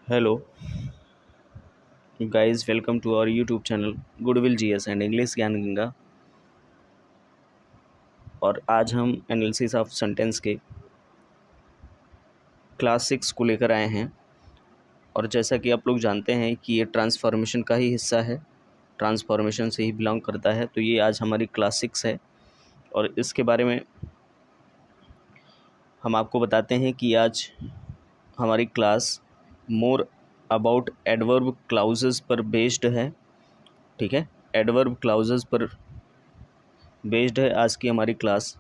Hello, guys. Welcome to our YouTube channel Goodwill GS and English ज्ञान गंगा। और आज हम एनालिसिस ऑफ सेंटेंस के क्लास 6 को लेकर आए हैं। और जैसा कि आप लोग जानते हैं कि ये ट्रांसफॉर्मेशन का ही हिस्सा है, ट्रांसफॉर्मेशन से ही बिलोंग करता है। तो ये आज हमारी क्लास 6 है और इसके बारे में हम आपको बताते हैं कि आज हमारी class more about adverb clauses पर बेस्ड है। ठीक है, एडवर्ब क्लाउजेस पर बेस्ड है आज की हमारी क्लास।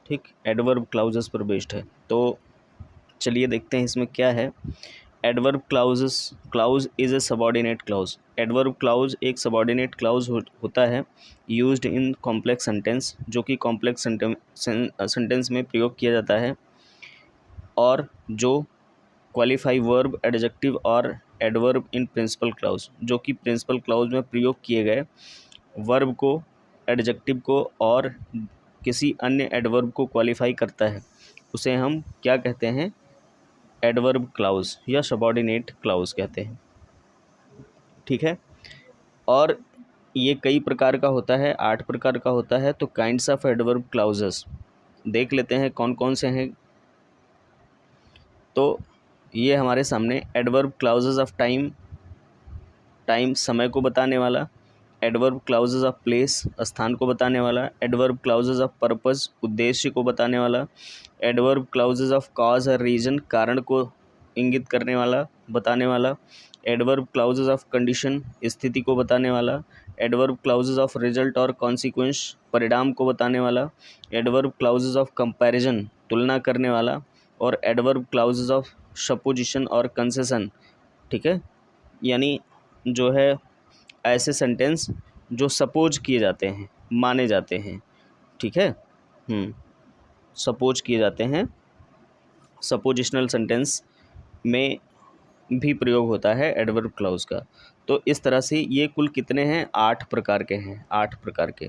ठीक, एडवर्ब क्लाउजेस पर बेस्ड है। तो चलिए देखते हैं इसमें क्या है। Adverb clause is a subordinate clause. Adverb clause एक सबॉर्डिनेट क्लाउज होता है यूज्ड इन कॉम्प्लेक्स सेंटेंस, जो कि कॉम्प्लेक्स सेंटेंस में प्रयोग किया जाता है, और जो क्वालिफाई वर्ब, एडजेक्टिव और एडवर्ब इन प्रिंसिपल क्लाउज, जो कि प्रिंसिपल क्लाउज में प्रयोग किए गए वर्ब को, एडजेक्टिव को और किसी अन्य एडवर्ब को क्वालिफाई करता है, उसे हम क्या कहते हैं? एडवर्ब क्लाउज या सबॉर्डिनेट क्लाउज कहते हैं। ठीक है, और ये कई प्रकार का होता है, 8 प्रकार का होता है। तो काइंड्स ऑफ एडवर्ब क्लाउजेस देख लेते हैं कौन कौन से हैं। तो ये हमारे सामने adverb clauses of time, time समय को बताने वाला। एडवर्ब क्लाउजेस ऑफ प्लेस, स्थान को बताने वाला। एडवर्ब क्लाउजेस ऑफ पर्पस, उद्देश्य को बताने वाला। एडवर्ब क्लाउजेस ऑफ कॉज और रीजन, कारण को इंगित करने वाला, बताने वाला। एडवर्ब क्लाउजेस ऑफ कंडीशन, स्थिति को बताने वाला। एडवर्ब क्लाउजेस ऑफ रिजल्ट और कॉन्सिक्वेंस, परिणाम को बताने वाला। एडवर्ब क्लाउजेस ऑफ कंपैरिजन, तुलना करने वाला। और एडवर्ब क्लाउजेस ऑफ सपोजिशन और कंसेशन। ठीक है, यानी जो है ऐसे सेंटेंस जो सपोज किए जाते हैं, माने जाते हैं। ठीक है, सपोज किए जाते हैं, सपोजिशनल सेंटेंस में भी प्रयोग होता है एडवर्ब क्लाउज का। तो इस तरह से ये कुल कितने हैं? 8 प्रकार के हैं, 8 प्रकार के।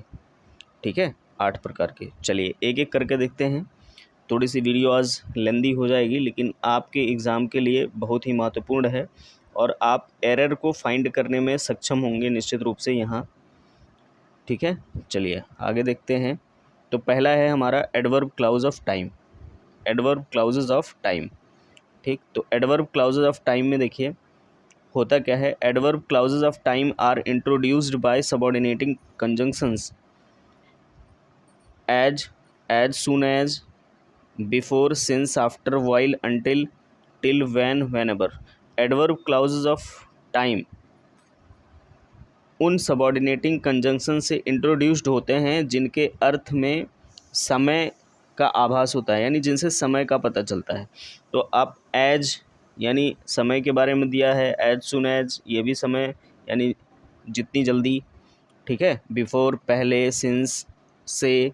ठीक है, 8 प्रकार के। चलिए एक एक करके देखते हैं। थोड़ी सी वीडियो आज लेंदी हो जाएगी, लेकिन आपके एग्ज़ाम के लिए बहुत ही महत्वपूर्ण है और आप एरर को फाइंड करने में सक्षम होंगे निश्चित रूप से यहाँ। ठीक है, चलिए आगे देखते हैं। तो पहला है हमारा adverb clause of time, adverb clauses of time. ठीक, तो एडवर्ब क्लाउजेज ऑफ टाइम में देखिए होता क्या है। Adverb clauses of time are introduced by subordinating conjunctions as soon as, before, since, after, while, until, till, when, whenever। Adverb clauses of time उन subordinating conjunction से introduced होते हैं जिनके अर्थ में समय का आभास होता है, यानी जिनसे समय का पता चलता है। तो आप एज यानी समय के बारे में दिया है, एज सुन एज ये भी समय यानी जितनी जल्दी। ठीक है, बिफोर पहले, सिंस से,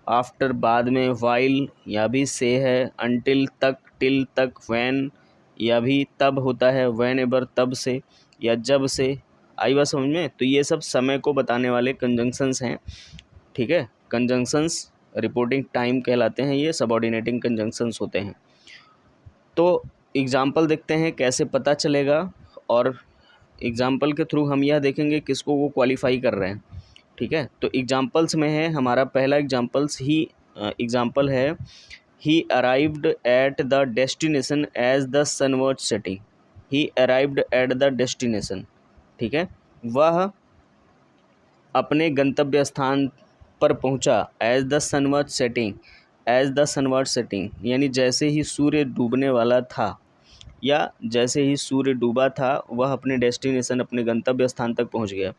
आफ्टर बाद में, वाइल या भी से है, अनटिल तक, टिल तक, व्हेन या भी तब होता है, व्हेन एवर तब से या जब से। आई बात समझ में? तो ये सब समय को बताने वाले कंजंक्शंस हैं। ठीक है, कंजंक्शंस रिपोर्टिंग टाइम कहलाते हैं, ये सबऑर्डिनेटिंग कंजंक्शंस होते हैं। तो एग्जाम्पल देखते हैं कैसे पता चलेगा, और एग्जाम्पल के थ्रू हम यह देखेंगे किसको वो क्वालिफाई कर रहे हैं। ठीक है, तो एग्जाम्पल्स में है हमारा पहला एग्जाम्पल है he arrived at the destination as the sun was setting. He arrived at the destination. ठीक है, वह अपने गंतव्य स्थान पर पहुंचा as the sun was setting, as the sun was setting यानी जैसे ही सूर्य डूबने वाला था, या जैसे ही सूर्य डूबा था वह अपने डेस्टिनेशन, अपने गंतव्य स्थान तक पहुंच गया।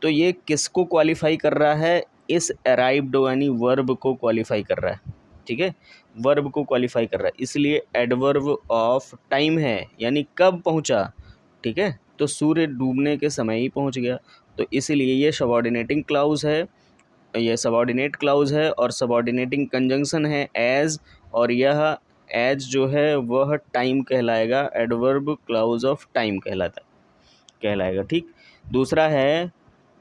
तो ये किसको क्वालिफाई कर रहा है? इस अराइव्ड यानी वर्ब को क्वालिफाई कर रहा है। ठीक है, वर्ब को क्वालिफाई कर रहा है, इसलिए एडवर्ब ऑफ टाइम है, यानी कब पहुंचा। ठीक है, तो सूर्य डूबने के समय ही पहुंच गया, तो इसीलिए ये सबऑर्डिनेटिंग क्लाउज है, ये सबऑर्डिनेट क्लाउज है और सबऑर्डिनेटिंग कंजंक्शन है एज, और यह एज जो है वह टाइम कहलाएगा, एडवर्ब क्लाउज ऑफ टाइम कहलाएगा। ठीक, दूसरा है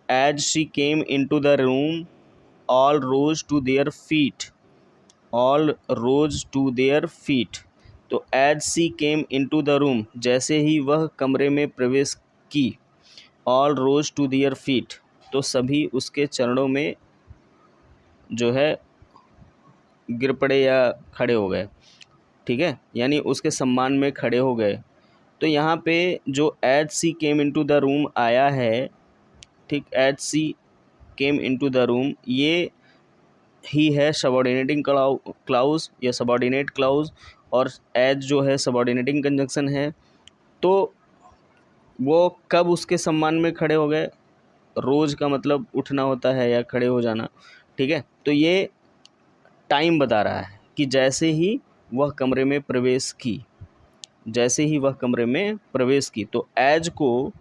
as she came into the room all rose to their feet, all rose to their feet. तो as she came into the room, जैसे ही वह कमरे में प्रवेश की, all rose to their feet, तो सभी उसके चरणों में जो है गिर पड़े या खड़े हो गए, ठीक है, यानी उसके सम्मान में खड़े हो गए। तो यहाँ पे जो as she came into the room आया है, ठीक, as she came into the room, ये ही है सबऑर्डिनेटिंग क्लाउज या सबऑर्डिनेट क्लाउज, और एज जो है सबऑर्डिनेटिंग कंजंक्शन है। तो वो कब उसके सम्मान में खड़े हो गए, रोज़ का मतलब उठना होता है या खड़े हो जाना, ठीक है। तो ये टाइम बता रहा है कि जैसे ही वह कमरे में प्रवेश की, जैसे ही वह कमरे में प्रवेश की, तो एज को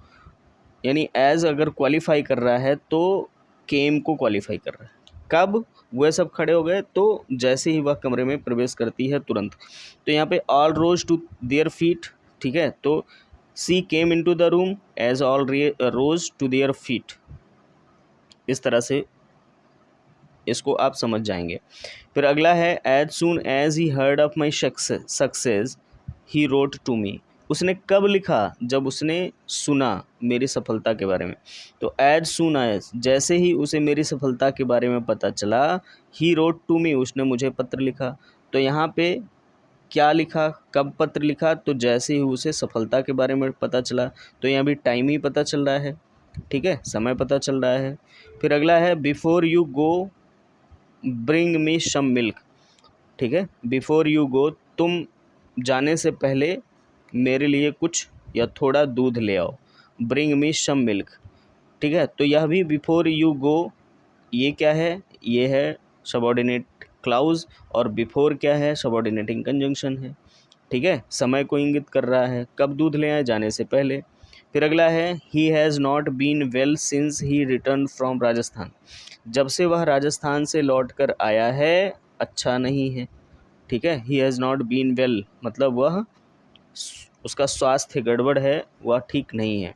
यानी एज अगर क्वालिफाई कर रहा है तो केम को क्वालिफाई कर रहा है। कब वह सब खड़े हो गए, तो जैसे ही वह कमरे में प्रवेश करती है तुरंत। तो यहाँ पे all rose to their feet, ठीक है, तो she came into the room as all rose to their feet, इस तरह से इसको आप समझ जाएंगे। फिर अगला है as soon as he heard of my success he wrote to me, उसने कब लिखा, जब उसने सुना मेरी सफलता के बारे में। तो एज सून एज, जैसे ही उसे मेरी सफलता के बारे में पता चला, ही रोट टू मी, उसने मुझे पत्र लिखा। तो यहाँ पे क्या लिखा, कब पत्र लिखा, तो जैसे ही उसे सफलता के बारे में पता चला, तो यहाँ भी टाइम ही पता चल रहा है, ठीक है, समय पता चल रहा है। फिर अगला है before you go bring me some milk, ठीक है, बिफोर यू गो, तुम जाने से पहले मेरे लिए कुछ या थोड़ा दूध ले आओ, ब्रिंग मी सम मिल्क, ठीक है। तो यह भी बिफोर यू गो, ये क्या है, ये है सबऑर्डिनेट क्लाउज, और बिफोर क्या है, सबऑर्डिनेटिंग कंजंक्शन है, ठीक है, समय को इंगित कर रहा है, कब दूध ले आए, जाने से पहले। फिर अगला है he has not been well since he return from Rajasthan, जब से वह राजस्थान से लौट कर आया है अच्छा नहीं है, ठीक है। He has not been well मतलब वह उसका स्वास्थ्य गड़बड़ है, वह ठीक नहीं है।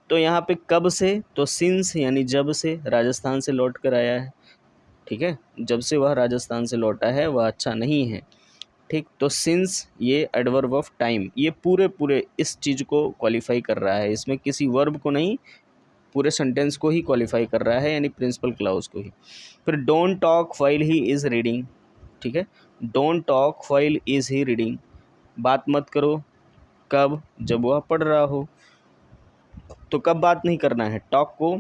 तो यहाँ पे कब से, तो सिंस यानी जब से राजस्थान से लौट कर आया है, ठीक है, जब से वह राजस्थान से लौटा है वह अच्छा नहीं है, ठीक। तो सिंस ये एडवर्ब ऑफ टाइम, ये पूरे इस चीज़ को क्वालिफाई कर रहा है, इसमें किसी वर्ब को नहीं, पूरे सेंटेंस को ही क्वालिफाई कर रहा है, यानी प्रिंसिपल क्लाउज को ही। फिर don't talk while he is reading, ठीक है, don't talk while is he reading, बात मत करो, कब, जब वह पढ़ रहा हो। तो कब बात नहीं करना है, टॉक को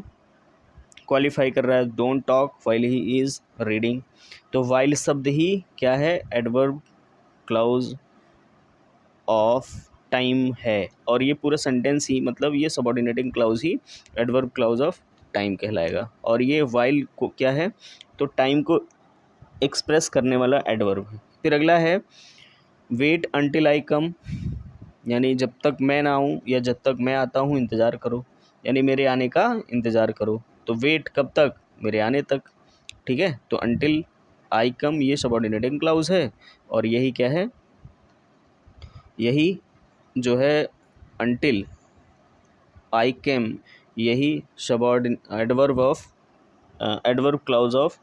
क्वालिफाई कर रहा है, don't talk while he is reading. तो व्हाइल शब्द ही क्या है, एडवर्ब क्लाउज ऑफ टाइम है, और ये पूरा सेंटेंस ही मतलब ये सबऑर्डिनेटिंग क्लाउज ही एडवर्ब क्लाउज ऑफ टाइम कहलाएगा। और ये व्हाइल को क्या है, तो टाइम को एक्सप्रेस करने वाला एडवर्ब है। फिर अगला है वेट अंटिल आई कम, यानी जब तक मैं ना आऊँ या जब तक मैं आता हूँ इंतज़ार करो, यानी मेरे आने का इंतज़ार करो। तो वेट कब तक, मेरे आने तक, ठीक है। तो अंटिल आई कम ये सबऑर्डिनेटिंग क्लाउज है, और यही क्या है, यही जो है अंटिल आई केम, यही एडवर्ब क्लाउज ऑफ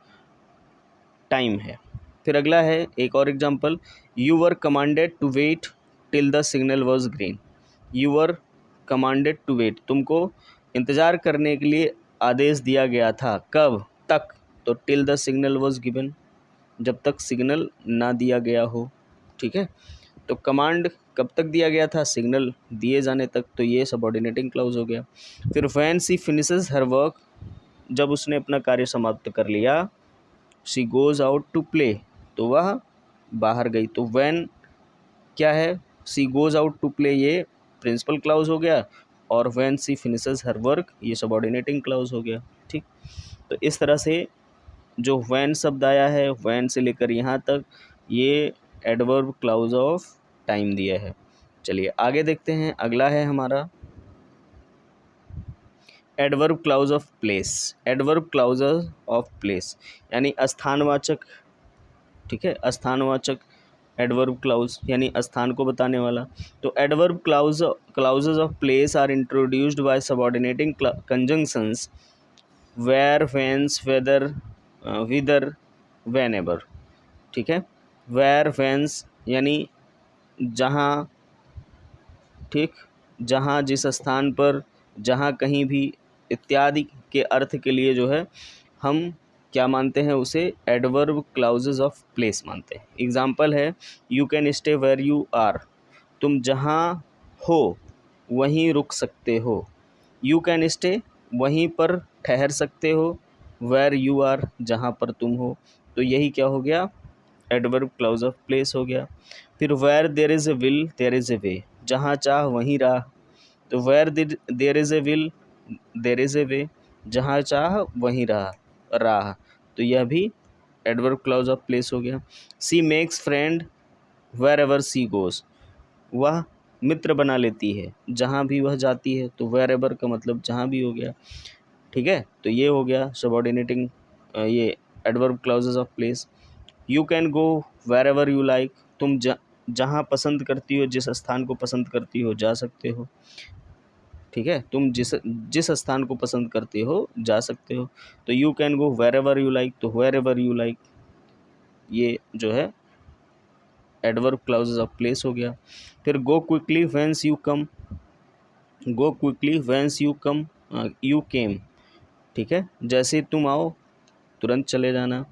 टाइम है। फिर अगला है एक और example, you were commanded to wait till the signal was green, you were commanded to wait, तुमको इंतज़ार करने के लिए आदेश दिया गया था, कब तक, तो till the signal was given, जब तक सिग्नल ना दिया गया हो, ठीक है। तो कमांड कब तक दिया गया था, सिग्नल दिए जाने तक, तो ये सबऑर्डिनेटिंग क्लाउज हो गया। फिर when she finishes her work, जब उसने अपना कार्य समाप्त कर लिया, she goes out to play, तो वह बाहर गई। तो व्हेन क्या है, she goes out to play ये प्रिंसिपल क्लाउज हो गया, और when she finishes her work ये सबऑर्डिनेटिंग क्लाउज हो गया, ठीक। तो इस तरह से जो व्हेन शब्द आया है, व्हेन से लेकर यहाँ तक ये एडवर्ब क्लाउज ऑफ टाइम दिया है। चलिए आगे देखते हैं, अगला है हमारा adverb clause of place, adverb clause of place यानी स्थानवाचक, ठीक है, स्थानवाचक एडवर्ब क्लाउज यानी स्थान को बताने वाला। तो adverb clauses of place are introduced by subordinating conjunctions where, whence, whether, whither, whenever, ठीक है। वेयर, व्हेंस यानी जहाँ, ठीक, जहाँ, जिस स्थान पर, जहाँ, कहीं भी इत्यादि के अर्थ के लिए जो है हम क्या मानते हैं, उसे एडवर्ब क्लाउजेज ऑफ प्लेस मानते हैं। एग्जाम्पल है, you can stay where you are, तुम जहाँ हो वहीं रुक सकते हो। यू कैन स्टे, वहीं पर ठहर सकते हो। वेयर यू आर, जहाँ पर तुम हो। तो यही क्या हो गया, एडवर्ब क्लाउज ऑफ प्लेस हो गया। फिर where there is a will there is a way, जहाँ चाह वहीं राह। तो where there is a will there is a way, जहाँ चाह वहीं राह। तो यह भी एडवर्ब क्लाउज ऑफ प्लेस हो गया। She makes friend wherever she goes, वह मित्र बना लेती है जहाँ भी वह जाती है। तो वेयर एवर का मतलब जहाँ भी हो गया। ठीक है, तो ये हो गया सबऑर्डिनेटिंग, ये adverb clauses of place. You can go wherever you like, तुम जहाँ पसंद करती हो, जिस स्थान को पसंद करती हो, जा सकते हो। ठीक है, तुम जिस स्थान को पसंद करते हो जा सकते हो। तो you can go wherever you like, तो वेयर एवर यू लाइक ये जो है एडवर्ब क्लाउजेज ऑफ प्लेस हो गया। फिर go quickly whence you come, go quickly whence you come, you came. ठीक है, जैसे तुम आओ तुरंत चले जाना।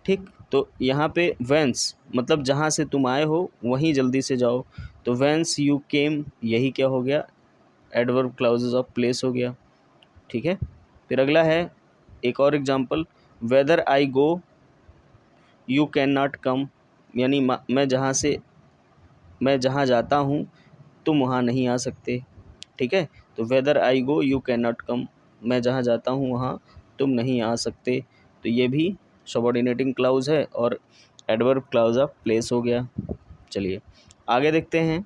ठीक, तो यहाँ पे व्हेंस मतलब जहाँ से तुम आए हो वहीं जल्दी से जाओ। तो व्हेंस यू केम, यही क्या हो गया, एडवर्ब क्लाउजेज ऑफ प्लेस हो गया। ठीक है, फिर अगला है एक और example, whether I go you can not come, यानी मैं जहाँ जाता हूँ तुम वहाँ नहीं आ सकते। ठीक है, तो whether I go you can not come, मैं जहाँ जाता हूँ वहाँ तुम नहीं आ सकते। तो ये भी सबऑर्डिनेटिंग क्लाउज है और एडवर्ब क्लाउज ऑफ प्लेस हो गया। चलिए आगे देखते हैं।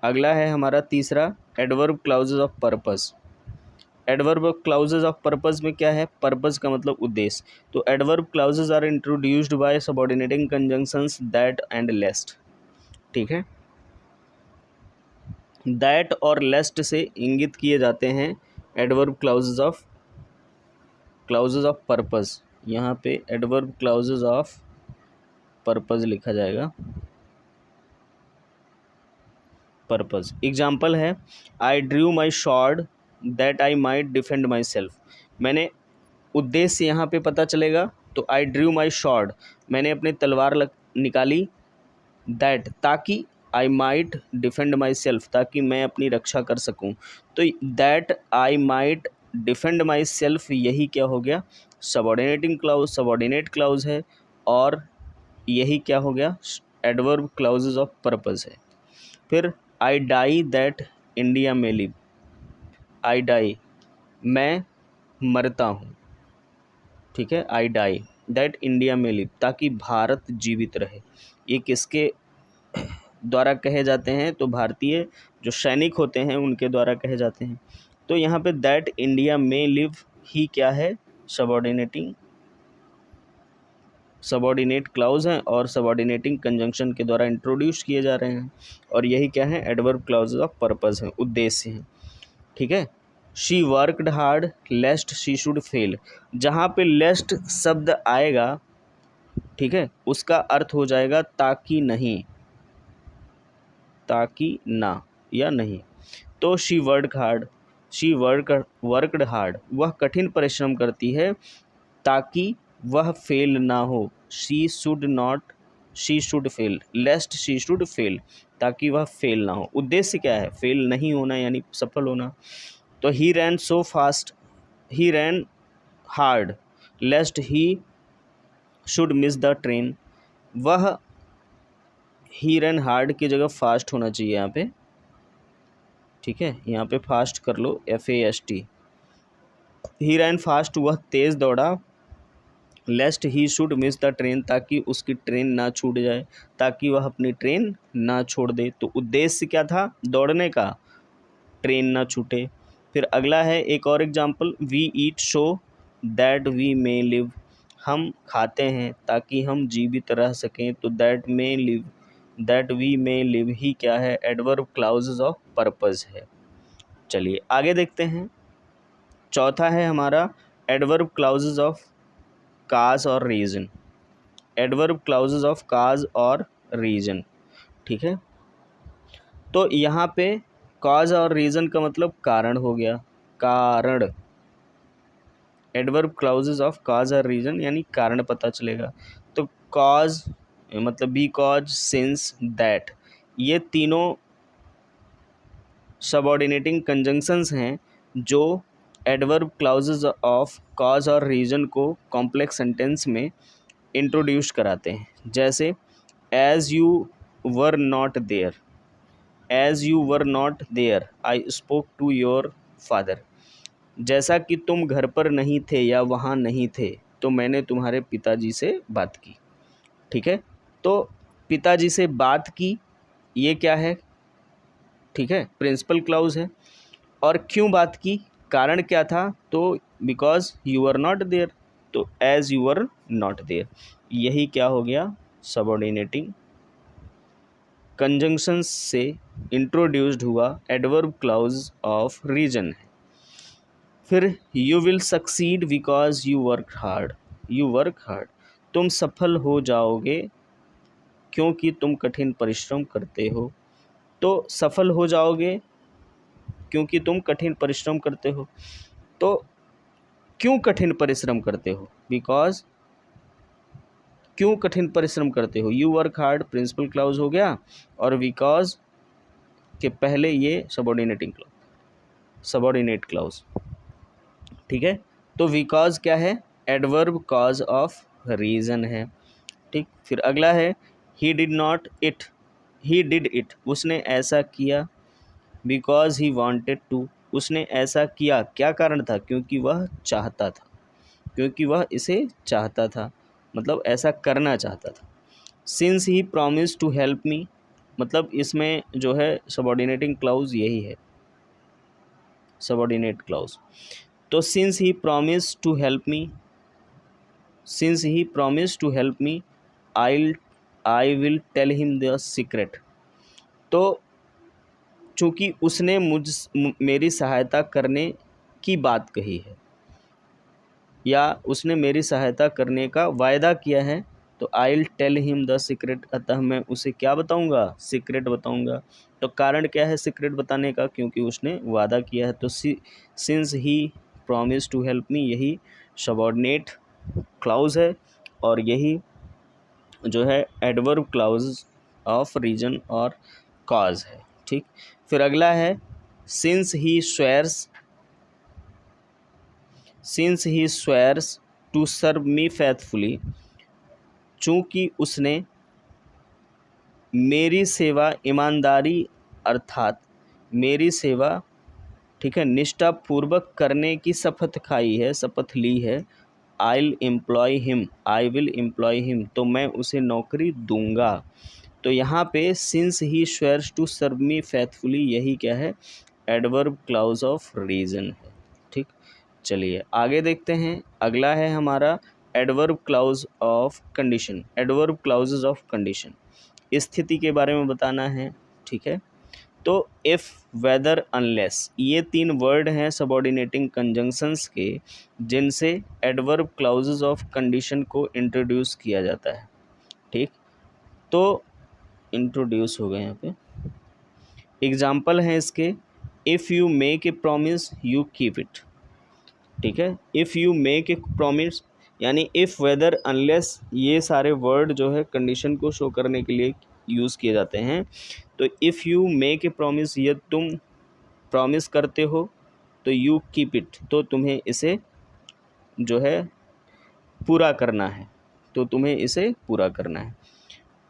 अगला है हमारा तीसरा, adverb clauses of purpose. Adverb clauses of purpose में क्या है, पर्पस का मतलब उद्देश्य। तो adverb clauses are introduced by subordinating conjunctions that and lest. ठीक है, दैट और लेस्ट से इंगित किए जाते हैं एडवर्ब क्लाउजेज ऑफ पर्पस। यहाँ पे एडवर्ब क्लाउजेज ऑफ पर्पस लिखा जाएगा, पर्पस। एग्जाम्पल है, I drew my shard that I might defend my self. मैंने उद्देश्य यहाँ पे पता चलेगा। तो आई ड्रू माई शॉर्ड, मैंने अपनी तलवार निकाली, दैट ताकि, I might defend my self, ताकि मैं अपनी रक्षा कर सकूं। तो that I might defend my self, यही क्या हो गया, सबऑर्डिनेटिंग क्लाउज, सबऑर्डिनेट क्लाउज है और यही क्या हो गया, एडवर्ब क्लाउजेज ऑफ पर्पस है। फिर आई डाई दैट इंडिया में लिव, आई डाई मैं मरता हूँ। ठीक है, आई डाई दैट इंडिया में लिव, ताकि भारत जीवित रहे। ये किसके द्वारा कहे जाते हैं, तो भारतीय जो सैनिक होते हैं उनके द्वारा कहे जाते हैं। तो यहाँ पे दैट इंडिया में लिव ही क्या है, सबऑर्डिनेट क्लाउज हैं और सबऑर्डिनेटिंग कंजंक्शन के द्वारा इंट्रोड्यूस किए जा रहे हैं और यही क्या है, एडवर्ब क्लाउजेज ऑफ पर्पस हैं, उद्देश्य हैं। ठीक है, she worked hard लेस्ट she should fail, जहाँ पे लेस्ट शब्द आएगा, ठीक है, उसका अर्थ हो जाएगा ताकि नहीं, ताकि ना या नहीं। तो शी वर्कड हार्ड, वह कठिन परिश्रम करती है ताकि वह फेल ना हो। She should fail lest she should fail, ताकि वह फेल ना हो। उद्देश्य क्या है, फेल नहीं होना यानी सफल होना। तो he ran so fast, he ran hard lest he should miss the train, वह ही रन हार्ड की जगह फास्ट होना चाहिए यहाँ पे। ठीक है, यहाँ पे फास्ट कर लो, FAST। ही रन फास्ट, वह तेज़ दौड़ा, lest he should miss the train, ताकि उसकी ट्रेन ना छूट जाए, ताकि वह अपनी ट्रेन ना छोड़ दे। तो उद्देश्य क्या था दौड़ने का, ट्रेन ना छूटे। फिर अगला है एक और example, we eat so that we may live, हम खाते हैं ताकि हम जीवित रह सकें। तो दैट वी मे लिव ही क्या है, एडवर्ब क्लाउजेज ऑफ पर्पस है। चलिए आगे देखते हैं। चौथा है हमारा एडवर्ब क्लाउजेज ऑफ काज और रीजन। एडवर्ब क्लाउजेज ऑफ काज और रीजन, ठीक है। तो यहाँ पे कॉज और रीज़न का मतलब कारण हो गया, कारण, एडवर्ब क्लाउजेज ऑफ कॉज और रीज़न यानी कारण पता चलेगा। तो कॉज मतलब बी कॉज, सिंस, दैट, ये तीनों सबऑर्डिनेटिंग कंजंक्शंस हैं जो एडवर्ब क्लाउजेज ऑफ कॉज और रीज़न को कॉम्प्लेक्स सेंटेंस में इंट्रोड्यूस कराते हैं। जैसे as you were not there, as you were not there I spoke to your father, जैसा कि तुम घर पर नहीं थे या वहाँ नहीं थे तो मैंने तुम्हारे पिताजी से बात की। ठीक है, तो पिताजी से बात की, ये क्या है, ठीक है, प्रिंसिपल क्लाउज है। और क्यों बात की, कारण क्या था, तो because you are not there, तो as you are not there, यही क्या हो गया, सबऑर्डिनेटिंग कंजंक्शंस से इंट्रोड्यूस्ड हुआ एडवर्ब क्लाउज ऑफ रीजन है। फिर you will succeed because you work hard, you work hard, तुम सफल हो जाओगे क्योंकि तुम कठिन परिश्रम करते हो। तो सफल हो जाओगे क्योंकि तुम कठिन परिश्रम करते हो। तो क्यों कठिन परिश्रम करते हो, बिकॉज, क्यों कठिन परिश्रम करते हो, you work hard principal clause हो गया, और बिकॉज के पहले ये सबऑर्डिनेटिंग क्लाउज, सबऑर्डिनेट क्लाउज। ठीक है, तो बिकॉज क्या है, एडवर्ब कॉज ऑफ रीज़न है। ठीक, फिर अगला है he did not it, he did it, उसने ऐसा किया, बिकॉज ही वांटेड टू, उसने ऐसा किया, क्या कारण था, क्योंकि वह चाहता था, क्योंकि वह इसे चाहता था, मतलब ऐसा करना चाहता था। Since he promise to help me, मतलब इसमें जो है सबऑर्डिनेटिंग क्लाउज यही है, सबऑर्डिनेट क्लाउज। तो since he promise to help me, since he promise to help me I will tell him the secret, तो चूँकि उसने मेरी सहायता करने की बात कही है या उसने मेरी सहायता करने का वायदा किया है, तो I will tell him the secret, अतः मैं उसे क्या बताऊंगा, सीक्रेट बताऊंगा। तो कारण क्या है सीक्रेट बताने का, क्योंकि उसने वादा किया है। तो since he promise to help me, यही सबऑर्डिनेट क्लाउज है और यही जो है एडवर्ब क्लाउज ऑफ रीजन और कॉज है। ठीक, फिर अगला है since he swears, since he swears to serve me faithfully, चूँकि उसने मेरी सेवा ईमानदारी अर्थात मेरी सेवा, ठीक है, निष्ठापूर्वक करने की शपथ खाई है, शपथ ली है। I will employ him, I will employ him, तो मैं उसे नौकरी दूंगा। तो यहाँ पे since he swears to serve me faithfully, यही क्या है, एडवर्ब क्लाउज ऑफ रीजन है। ठीक, चलिए आगे देखते हैं। अगला है हमारा adverb clause of condition, adverb clauses of condition, स्थिति के बारे में बताना है। ठीक है, तो इफ़, वेदर, अनलेस, ये तीन वर्ड हैं सबऑर्डिनेटिंग कंजंक्शंस के जिनसे एडवर्ब क्लाउजेज ऑफ कंडीशन को इंट्रोड्यूस किया जाता है। ठीक, तो इंट्रोड्यूस हो गए यहाँ पे, एग्जाम्पल हैं इसके, if you make a promise you keep it. ठीक है, if you make a promise यानी इफ़, वेदर, अनलेस, ये सारे वर्ड जो है कंडीशन को शो करने के लिए यूज़ किए जाते हैं। तो if you make a promise, ये तुम प्रॉमिस करते हो, तो यू कीप इट, तो तुम्हें इसे जो है पूरा करना है, तो तुम्हें इसे पूरा करना है।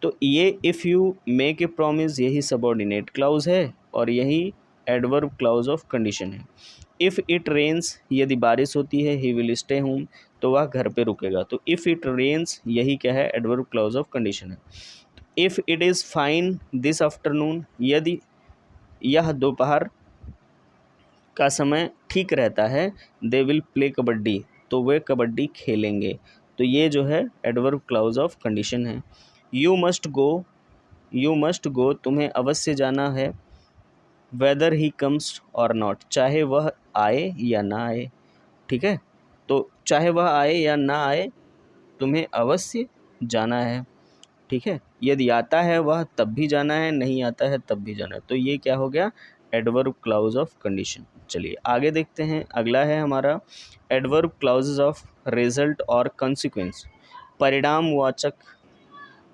तो ये if you make a promise यही सबऑर्डिनेट क्लाउज है और यही एडवर्ब क्लाउज ऑफ कंडीशन है। इफ़ इट रेन्स, यदि बारिश होती है, ही विल स्टे होम, तो वह घर पे रुकेगा। तो इफ़ इट रेन्स यही क्या है, एडवर्ब क्लाउज ऑफ कंडीशन है। If it is fine this afternoon, यदि यह दोपहर का समय ठीक रहता है, दे विल प्ले कबड्डी, तो वे कबड्डी खेलेंगे। तो ये जो है एडवर्ब क्लाउज ऑफ कंडीशन है। You must go, you must go, तुम्हें अवश्य जाना है। वेदर ही कम्स और नॉट, चाहे वह आए या ना आए। ठीक है, तो चाहे वह आए या ना आए तुम्हें अवश्य जाना है। ठीक है, यदि आता है वह तब भी जाना है, नहीं आता है तब भी जाना है। तो ये क्या हो गया, एडवर्ब क्लाउज ऑफ कंडीशन। चलिए आगे देखते हैं, अगला है हमारा एडवर्ब क्लाउजेज ऑफ रिजल्ट और कंसिक्वेंस, परिणामवाचक,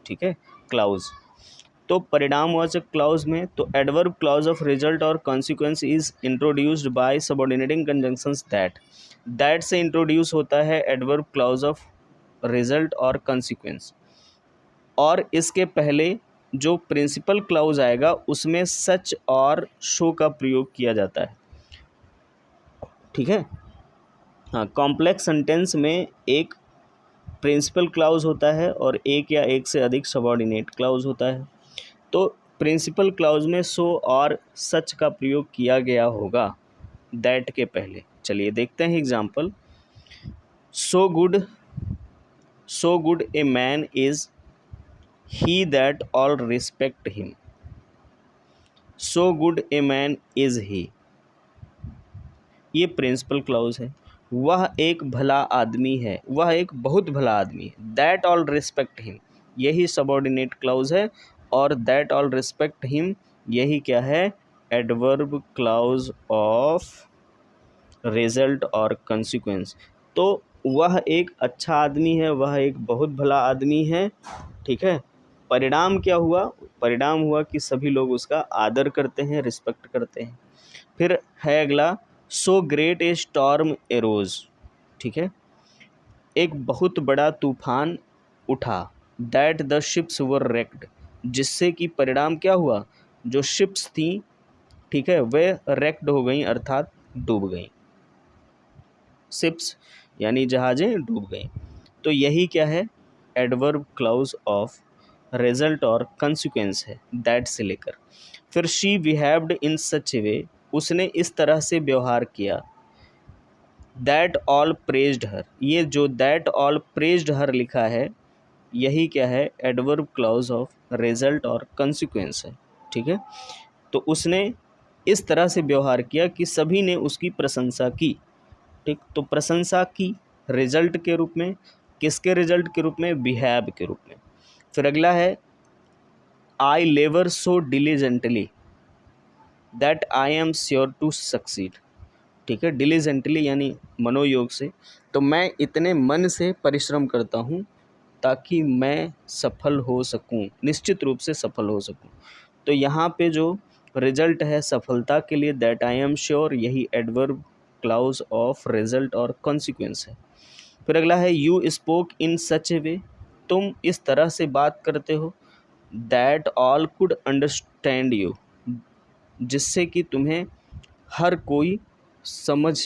ठीक है, क्लाउज। तो परिणामवाचक क्लाउज में तो एडवर्ब क्लाउज ऑफ रिजल्ट और consequence is introduced by subordinating conjunctions that से इंट्रोड्यूस होता है एडवर्ब क्लाउज ऑफ रिजल्ट और कॉन्सिक्वेंस, और इसके पहले जो प्रिंसिपल क्लाउज आएगा उसमें सच और शो का प्रयोग किया जाता है, ठीक है। हाँ, कॉम्प्लेक्स सेंटेंस में एक प्रिंसिपल क्लाउज होता है और एक या एक से अधिक सबऑर्डिनेट क्लाउज होता है। तो प्रिंसिपल क्लाउज में सो और सच का प्रयोग किया गया होगा दैट के पहले। चलिए देखते हैं example. So good a man is he that all respect him. So good a man is he, ये प्रिंसिपल क्लाउज है। वह एक भला आदमी है, वह एक बहुत भला आदमी है। दैट ऑल रिस्पेक्ट हिम, यही सबऑर्डिनेट क्लाउज है, और दैट ऑल रिस्पेक्ट हिम यही क्या है, एडवर्ब क्लाउज ऑफ रिजल्ट और कंसिक्वेंस। तो वह एक अच्छा आदमी है, वह एक बहुत भला आदमी है, ठीक है। परिणाम क्या हुआ, परिणाम हुआ कि सभी लोग उसका आदर करते हैं, रिस्पेक्ट करते हैं। फिर है अगला, so great a storm arrows, ठीक है, एक बहुत बड़ा तूफान उठा। That the ships were raked, जिससे कि परिणाम क्या हुआ, जो शिप्स थी, ठीक है, वे रेक्ड हो गई अर्थात डूब गई। शिप्स यानी जहाज़ें डूब गई। तो यही क्या है, एडवर्ब क्लाउज ऑफ रिजल्ट और कंसिक्वेंस है दैट से लेकर। फिर शी बिहेव्ड इन सच ए वे, उसने इस तरह से व्यवहार किया। दैट ऑल प्रेज्ड हर, ये जो दैट ऑल प्रेज्ड हर लिखा है यही क्या है, एडवर्ब क्लाउज ऑफ रिजल्ट और कंसिक्वेंस है, ठीक है। तो उसने इस तरह से व्यवहार किया कि सभी ने उसकी प्रशंसा की, ठीक। तो प्रशंसा की रिजल्ट के रूप में, किसके रिजल्ट के रूप में, बिहेव के रूप में। फिर अगला है, I labour so diligently that I am sure to succeed, ठीक है। डिलीजेंटली यानी मनोयोग से, तो मैं इतने मन से परिश्रम करता हूँ ताकि मैं सफल हो सकूँ, निश्चित रूप से सफल हो सकूँ। तो यहाँ पे जो रिजल्ट है सफलता के लिए, दैट आई एम श्योर, यही एडवर्ब क्लाउज ऑफ रिजल्ट और कॉन्सिक्वेंस है। फिर अगला है, यू स्पोक इन सच ए वे, तुम इस तरह से बात करते हो, that all could understand you, जिससे कि तुम्हें हर कोई समझ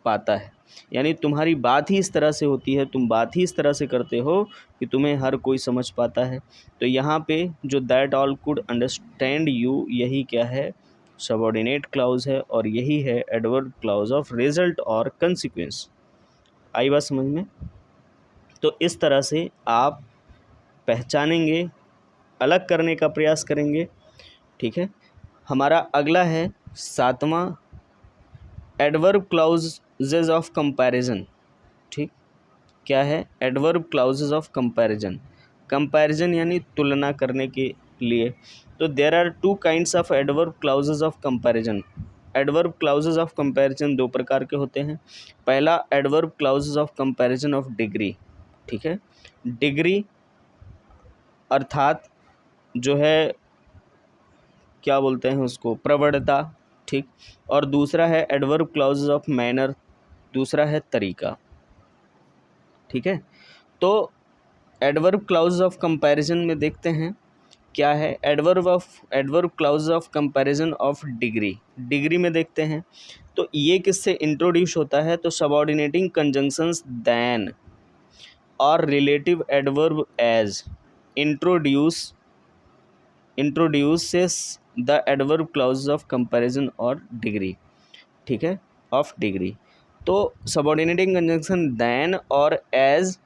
पाता है। यानी तुम्हारी बात ही इस तरह से होती है, तुम बात ही इस तरह से करते हो कि तुम्हें हर कोई समझ पाता है। तो यहाँ पे जो that all could understand you, यही क्या है, सबऑर्डिनेट क्लाउज है, और यही है एडवर्ब क्लाउज ऑफ रिजल्ट और कंसिक्वेंस। आई बात समझ में। तो इस तरह से आप पहचानेंगे, अलग करने का प्रयास करेंगे, ठीक है। हमारा अगला है 7वां, एडवर्ब क्लाउजेज ऑफ कंपैरिजन, ठीक। क्या है, adverb clauses of comparison, comparison यानी तुलना करने के लिए। तो there are two kinds of adverb clauses of comparison. Adverb clauses of comparison दो प्रकार के होते हैं। पहला adverb clauses of comparison of degree, ठीक है। डिग्री अर्थात जो है क्या बोलते हैं उसको, प्रवणता, ठीक। और दूसरा है एडवर्ब क्लाउजेज ऑफ मैनर, दूसरा है तरीका, ठीक है। तो एडवर्ब क्लाउजेज ऑफ कंपैरिजन में देखते हैं क्या है, adverb clauses of comparison of degree, degree में देखते हैं। तो ये किससे इंट्रोड्यूस होता है, तो सबऑर्डिनेटिंग कंजंक्शंस देन और relative adverb as introduces the adverb clauses of comparison और डिग्री, ठीक है, ऑफ डिग्री। तो सबऑर्डिनेटिंग कंजंक्शन देन और as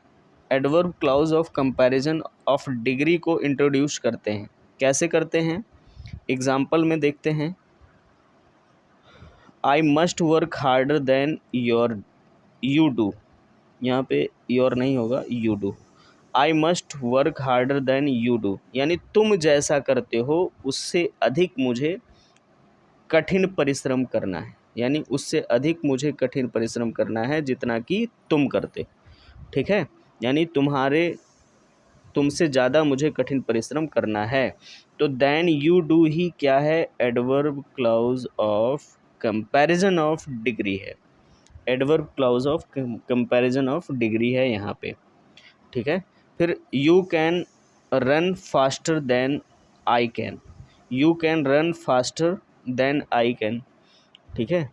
adverb clause of comparison of degree को इंट्रोड्यूस करते हैं। कैसे करते हैं, एग्जाम्पल में देखते हैं। I must work harder than you do, यहाँ पे योर नहीं होगा, you do. I must work harder than you do, यानी तुम जैसा करते हो उससे अधिक मुझे कठिन परिश्रम करना है, यानी उससे अधिक मुझे कठिन परिश्रम करना है जितना कि तुम करते, ठीक है। यानी तुमसे ज़्यादा मुझे कठिन परिश्रम करना है। तो देन यू डू ही क्या है, adverb clause of comparison of degree है, adverb clause of comparison of degree है यहाँ पे, ठीक है। फिर you can run faster than I can, you can run faster than I can, ठीक है।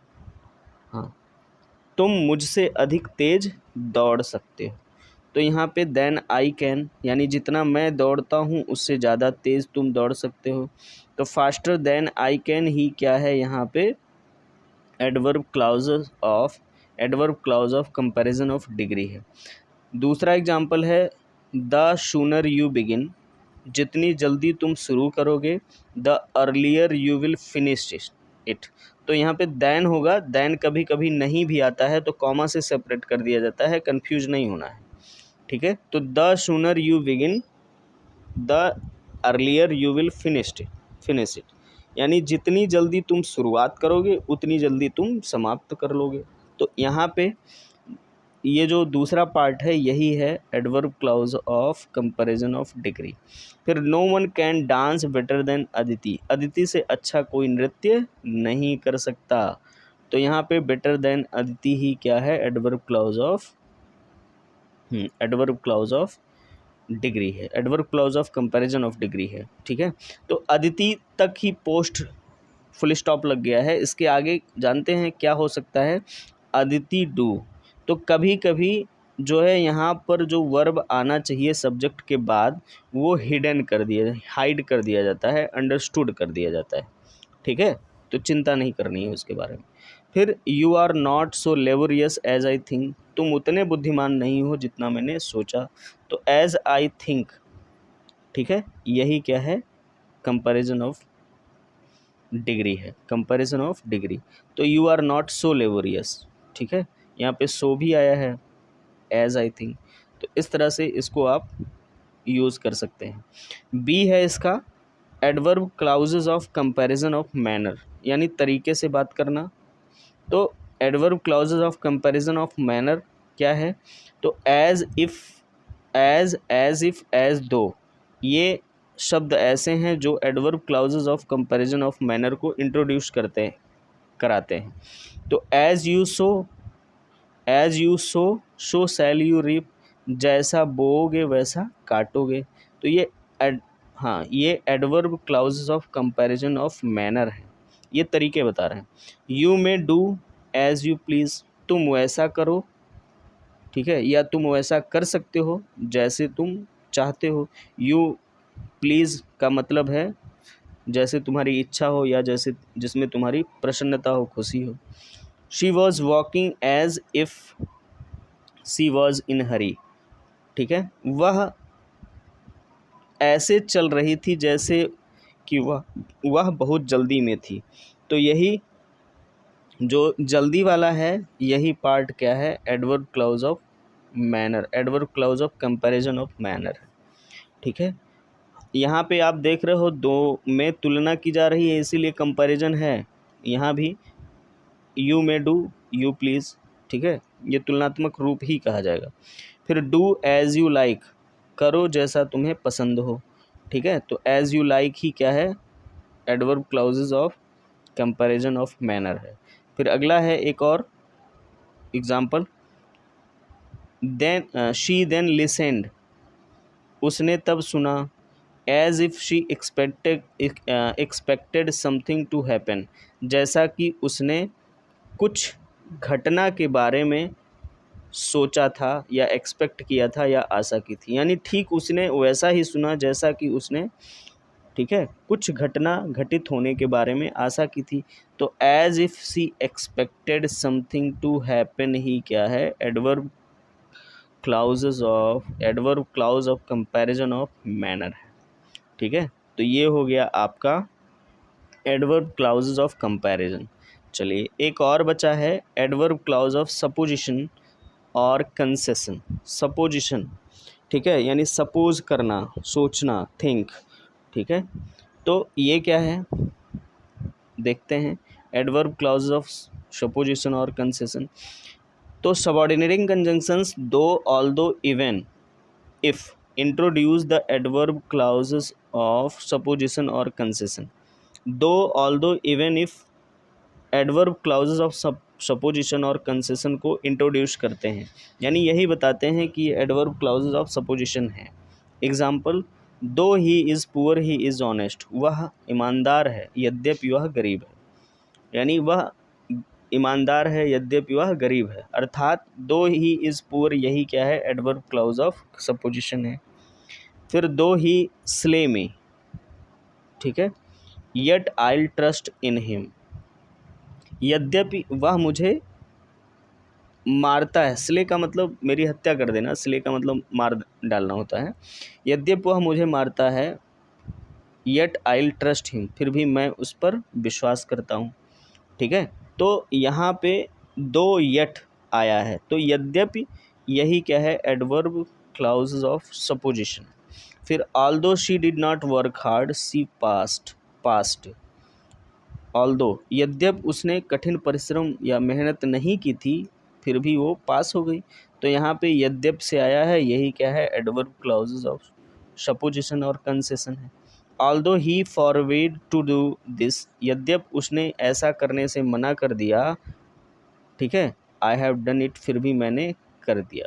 हाँ, तुम मुझसे अधिक तेज दौड़ सकते हो। तो यहाँ पे देन आई कैन यानी जितना मैं दौड़ता हूँ उससे ज़्यादा तेज़ तुम दौड़ सकते हो। तो फास्टर देन आई कैन ही क्या है यहाँ पे, adverb clause of comparison of degree है। दूसरा एग्जाम्पल है द शूनर यू बिगिन, जितनी जल्दी तुम शुरू करोगे, the earlier you will finish it. तो यहाँ पे दैन होगा, दैन कभी कभी नहीं भी आता है तो कॉमा से सेपरेट कर दिया जाता है, कंफ्यूज नहीं होना है, ठीक है। तो the schooner you begin the earlier you will finish it, यानी जितनी जल्दी तुम शुरुआत करोगे उतनी जल्दी तुम समाप्त कर लोगे। तो यहाँ पे ये जो दूसरा पार्ट है यही है adverb clause of comparison of degree. फिर no one can dance better than Aditi, Aditi से अच्छा कोई नृत्य नहीं कर सकता। तो यहाँ पे बेटर देन अदिति ही क्या है, एडवर्ब क्लॉज ऑफ डिग्री है, adverb clause of comparison of degree है, ठीक है। तो अदिति तक ही पोस्ट फुल स्टॉप लग गया है, इसके आगे जानते हैं क्या हो सकता है, अदिति डू। तो कभी कभी जो है यहाँ पर जो वर्ब आना चाहिए सब्जेक्ट के बाद वो हाइड कर दिया जाता है, अंडरस्टूड कर दिया जाता है, ठीक है। तो चिंता नहीं करनी है उसके बारे में। फिर you are not so laborious as I think, तुम उतने बुद्धिमान नहीं हो जितना मैंने सोचा। तो एज आई थिंक, ठीक है, यही क्या है, कंपैरिजन ऑफ डिग्री है, कंपैरिजन ऑफ डिग्री। तो you are not so laborious, ठीक है, यहाँ पे सो भी आया है एज आई थिंक। तो इस तरह से इसको आप यूज़ कर सकते हैं। बी है इसका adverb clauses of comparison of manner, यानी तरीके से बात करना। तो adverb clauses of comparison of manner क्या है, तो एज इफ़, एज दो, ये शब्द ऐसे हैं जो adverb clauses of comparison of manner को इंट्रोड्यूस कराते हैं। तो as you sow shall you reap, जैसा बोओगे वैसा काटोगे। तो ये adverb clauses of comparison of manner है, ये तरीके बता रहे हैं। You may do as you please, तुम वैसा करो, ठीक है, या तुम वैसा कर सकते हो जैसे तुम चाहते हो। यू प्लीज़ का मतलब है जैसे तुम्हारी इच्छा हो या जैसे जिसमें तुम्हारी प्रसन्नता हो, खुशी हो। She was walking as if she was in hurry, ठीक है, वह ऐसे चल रही थी जैसे कि वह बहुत जल्दी में थी। तो यही जो जल्दी वाला है यही पार्ट क्या है, adverb clause of manner, adverb clause of comparison of manner, ठीक है। यहाँ पे आप देख रहे हो दो में तुलना की जा रही है इसीलिए कंपैरिजन है। यहाँ भी you may do, you please, ठीक है, ये तुलनात्मक रूप ही कहा जाएगा। फिर डू एज यू लाइक, करो जैसा तुम्हें पसंद हो, ठीक है। तो एज यू लाइक ही क्या है, adverb clauses of comparison of manner है। फिर अगला है एक और example, then she then listened, उसने तब सुना, as if she expected something to happen, जैसा कि उसने कुछ घटना के बारे में सोचा था या एक्सपेक्ट किया था या आशा की थी, यानी ठीक उसने वैसा ही सुना जैसा कि उसने, ठीक है, कुछ घटना घटित होने के बारे में आशा की थी। तो as if she expected something to happen ही क्या है, adverb clause of comparison of manner है, ठीक है। तो ये हो गया आपका एडवर्ब क्लाउजेज ऑफ कंपैरिजन। चलिए एक और बचा है एडवर्ब क्लाउज ऑफ सपोजिशन और कंसेशन। सपोजिशन ठीक है, यानी सपोज करना, सोचना, थिंक। ठीक है, तो ये क्या है देखते हैं, एडवर्ब क्लॉज ऑफ सपोजिशन और कंसेशन। तो सबऑर्डिनेटिंग कंजंक्शंस दो, although, even, if introduce the adverb clauses of supposition और कंसेशन। दो, although, even, if adverb clauses of supposition और कंसेशन को इंट्रोड्यूस करते हैं, यानी यही बताते हैं कि ये एडवर्ब क्लाउजेस ऑफ सपोजिशन है। एग्जाम्पल, दो he is poor he is honest, वह ईमानदार है यद्यपि वह गरीब है, यानी वह ईमानदार है यद्यपि वह गरीब है, अर्थात दो ही इज़ पुअर यही क्या है, एडवर्ब क्लाउज ऑफ सपोजिशन है। फिर दो ही स्ले मी, ठीक है, yet I trust in him, यद्यपि वह मुझे मारता है, स्ले का मतलब मेरी हत्या कर देना, स्ले का मतलब मार डालना होता है, यद्यपि वह मुझे मारता है, येट आई ट्रस्ट हिम, फिर भी मैं उस पर विश्वास करता हूँ। ठीक है, तो यहाँ पे दो येट आया है, तो यद्यपि यही क्या है, एडवर्ब क्लाउजेस ऑफ सपोजिशन। फिर although she did not work hard she passed, although यद्यप उसने कठिन परिश्रम या मेहनत नहीं की थी फिर भी वो पास हो गई, तो यहाँ पे यद्यप से आया है, यही क्या है, एडवर्ब क्लाउजेस ऑफ सपोजिशन और कंसेशन है। Although he forward to do this, यद्यप उसने ऐसा करने से मना कर दिया, ठीक है, आई हैव डन इट, फिर भी मैंने कर दिया,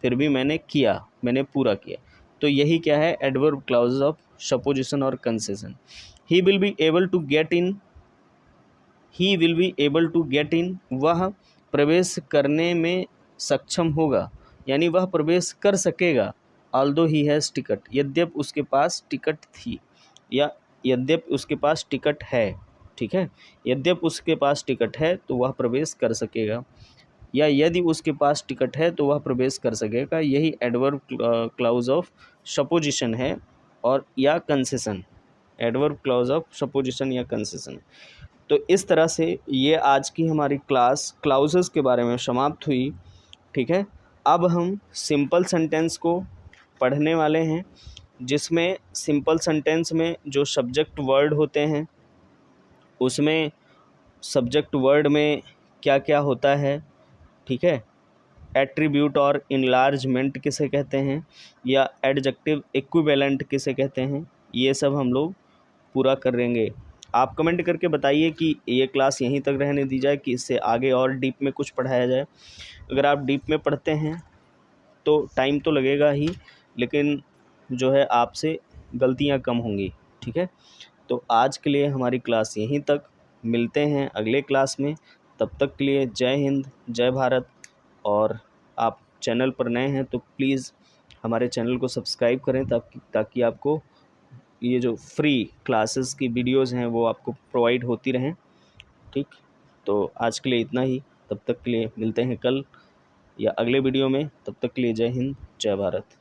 फिर भी मैंने किया, मैंने पूरा किया, तो यही क्या है, एडवर्ब क्लाउजेस ऑफ सपोजिशन और concession. He will be able to get in, he will be able to get in, वह प्रवेश करने में सक्षम होगा, यानी वह प्रवेश कर सकेगा। ऑल्दो ही हैज़ टिकट, यद्यप उसके पास टिकट थी, या यद्यप उसके पास टिकट है, ठीक है, यद्यप उसके पास टिकट है तो वह प्रवेश कर सकेगा, या यदि उसके पास टिकट है तो वह प्रवेश कर सकेगा, यही एडवर्ब क्लाउज ऑफ सपोजिशन है, और या concession, adverb clause of supposition या कंसेशन। तो इस तरह से ये आज की हमारी क्लास क्लाउजेस के बारे में समाप्त हुई। ठीक है, अब हम सिंपल सेंटेंस को पढ़ने वाले हैं, जिसमें सिंपल सेंटेंस में जो सब्जेक्ट वर्ड होते हैं उसमें सब्जेक्ट वर्ड में क्या क्या होता है, ठीक है, एट्रीब्यूट और इनलार्जमेंट किसे कहते हैं, या एडजेक्टिव इक्विवेलेंट किसे कहते हैं, ये सब हम लोग पूरा करेंगे। आप कमेंट करके बताइए कि ये क्लास यहीं तक रहने दी जाए कि इससे आगे और डीप में कुछ पढ़ाया जाए। अगर आप डीप में पढ़ते हैं तो टाइम तो लगेगा ही, लेकिन जो है आपसे गलतियां कम होंगी। ठीक है, तो आज के लिए हमारी क्लास यहीं तक, मिलते हैं अगले क्लास में, तब तक के लिए जय हिंद, जय भारत। और आप चैनल पर नए हैं तो प्लीज़ हमारे चैनल को सब्सक्राइब करें, ताकि आपको ये जो फ्री क्लासेस की वीडियोस हैं वो आपको प्रोवाइड होती रहें। ठीक, तो आज के लिए इतना ही, तब तक के लिए मिलते हैं कल या अगले वीडियो में, तब तक के लिए जय हिंद, जय भारत।